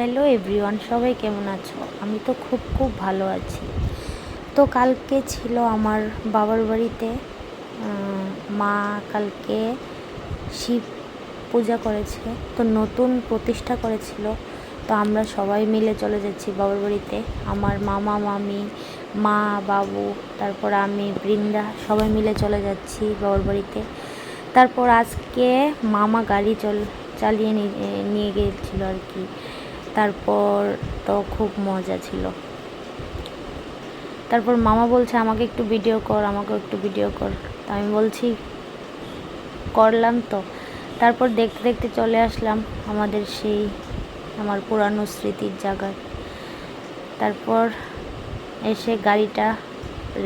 Hello everyone, সবাই কেমন আছো? আমি তো খুব ভালো আছি। তো কালকে ছিল আমার বাবার বাড়িতে মা কালকে শিব পূজা করেছে, তো নতুন প্রতিষ্ঠা করেছিল। তো আমরা সবাই মিলে চলে যাচ্ছি বাবার বাড়িতে। আমার মামা মামি, মা বাবু, তারপর আমি বৃন্দা সবাই মিলে চলে যাচ্ছি বাবার বাড়িতে। তারপর আজকে মামা গাড়ি চালিয়ে নিয়ে গিয়েছিল আর কি। তারপর তো খুব মজা ছিল। তারপর মামা বলছে আমাকে একটু ভিডিও কর, আমাকে একটু ভিডিও কর। তো আমি বলছি করলাম। তো তারপর দেখতে দেখতে চলে আসলাম আমাদের সেই আমার পুরানো স্মৃতির জায়গায়। তারপর এসে গাড়িটা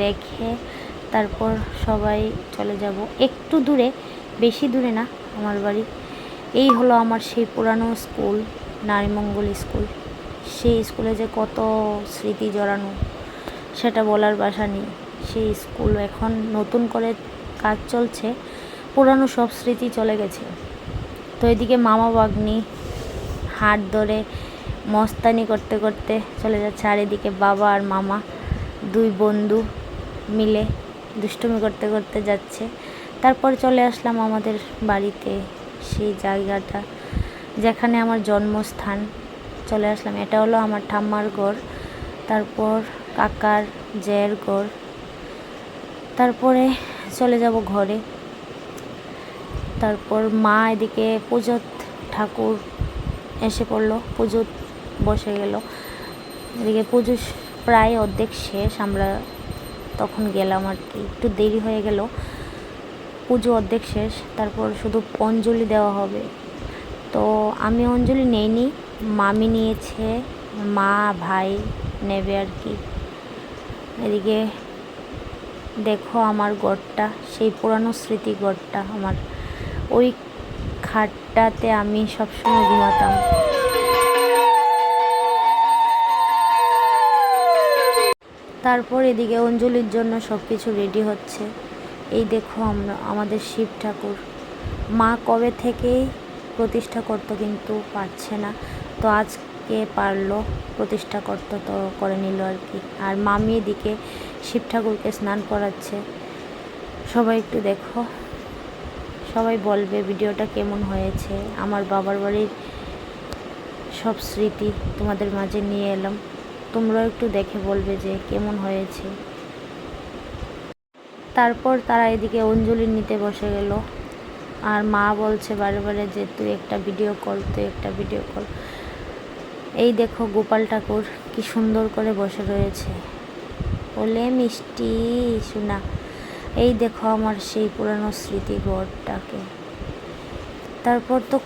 রেখে তারপর সবাই চলে যাব একটু দূরে, বেশি দূরে না আমার বাড়ি। এই হলো আমার সেই পুরানো স্কুল, নারীমঙ্গল স্কুল। সেই স্কুলে যে কত স্মৃতি জড়ানো সেটা বলার ভাষা নেই। সেই স্কুল এখন নতুন করে কাজ চলছে, পুরানো সব স্মৃতি চলে গেছে। তো এদিকে মামা ভাগ্নি হাত ধরে মস্তানি করতে করতে চলে যাচ্ছে, আর এদিকে বাবা আর মামা দুই বন্ধু মিলে দুষ্টুমি করতে করতে যাচ্ছে। তারপর চলে আসলাম আমাদের বাড়িতে, সেই জায়গাটা যেখানে আমার জন্মস্থান। চলে আসলাম, এটা হলো আমার ঠাম্মার ঘর, তারপর কাকার জের ঘর। তারপরে চলে যাব ঘরে। তারপর মা এদিকে পুজো, ঠাকুর এসে পড়লো, পুজো বসে গেল। এদিকে পুজো প্রায় অর্ধেক শেষ, আমরা তখন গেলাম আর কি, একটু দেরি হয়ে গেল। পুজো অর্ধেক শেষ, তারপর শুধু অঞ্জলি দেওয়া হবে। তো আমি অঞ্জলি নেইনি, মামি নিয়েছে, মা ভাই নেবে আর কি। এদিকে দেখো আমার ঘরটা, সেই পুরানো স্মৃতি ঘরটা আমার। ওই খাটটাতে আমি সবসময় ঘুমাতাম। তারপর এদিকে অঞ্জলির জন্য সব কিছু রেডি হচ্ছে। এই দেখো আমাদের শিব ঠাকুর মা কবে থেকেই প্রতিষ্ঠা করতো কিন্তু পারছে না, তো আজকে পারলো, প্রতিষ্ঠা করতো তো করে নিল আর কি। আর মামি এদিকে শিব ঠাকুরকে স্নান করাচ্ছে। সবাই একটু দেখো, সবাই বলবে ভিডিওটা কেমন হয়েছে। আমার বাবার বাড়ির সব স্মৃতি তোমাদের মাঝে নিয়ে এলাম, তোমরাও একটু দেখে বলবে যে কেমন হয়েছে। তারপর তারা এদিকে অঞ্জলি নিতে বসে গেল, আর মা বলছে বারে বারে যে তুই একটা ভিডিও কর, তুই একটা ভিডিও কর। এই দেখো গোপাল ঠাকুর কি সুন্দর করে বসে রয়েছে, বলে মিষ্টি শোনা। এই দেখো আমার সেই পুরানো স্মৃতি ঘরটাকে। তারপর তো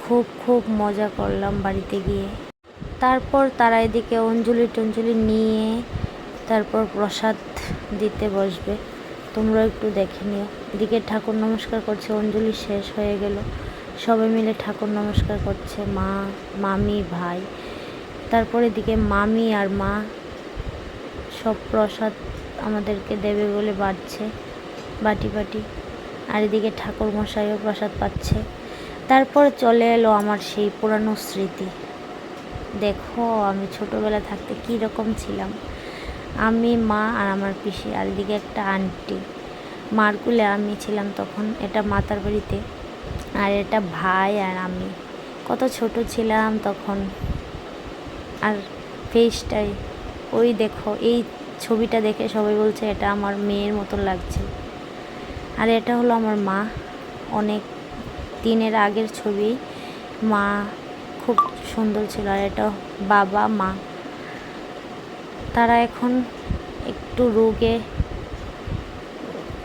খুব মজা করলাম বাড়িতে গিয়ে। তারপর তারা এদিকে অঞ্জলি নিয়ে তারপর প্রসাদ দিতে বসবে, তোমরা একটু দেখে নিও। এদিকে ঠাকুর নমস্কার করছে, অঞ্জলি শেষ হয়ে গেল, সবাই মিলে ঠাকুর নমস্কার করছে, মা মামি ভাই। তারপর এদিকে মামি আর মা সব প্রসাদ আমাদেরকে দেবে বলে বাড়ছে বাটি। আর এদিকে ঠাকুর মশাইও প্রসাদ পাচ্ছে। তারপর চলে এলো আমার সেই পুরানো স্মৃতি। দেখো আমি ছোটোবেলা থাকতে কী রকম ছিলাম, আমি মা আর আমার পিসি, আর এদিকে একটা আন্টি। মার কুলে আমি ছিলাম তখন, এটা মাতার বাড়িতে। আর এটা ভাই আর আমি, কত ছোট ছিলাম তখন। আর ফেসটাই ওই দেখো, এই ছবিটা দেখে সবাই বলছে এটা আমার মেয়ের মতন লাগছে। আর এটা হলো আমার মা, অনেক দিনের আগের ছবি। মা খুব সুন্দর ছিল। আর এটা বাবা মা, তারা এখন একটু রোগে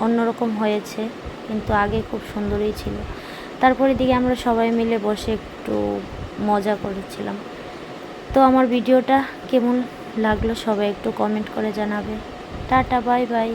অন্যরকম হয়েছে, কিন্তু আগে খুব সুন্দরই ছিল। তারপর এদিকে আমরা সবাই মিলে বসে একটু মজা করেছিলাম। তো আমার ভিডিওটা কেমন লাগলো সবাই একটু কমেন্ট করে জানাবে। Tata, bye bye.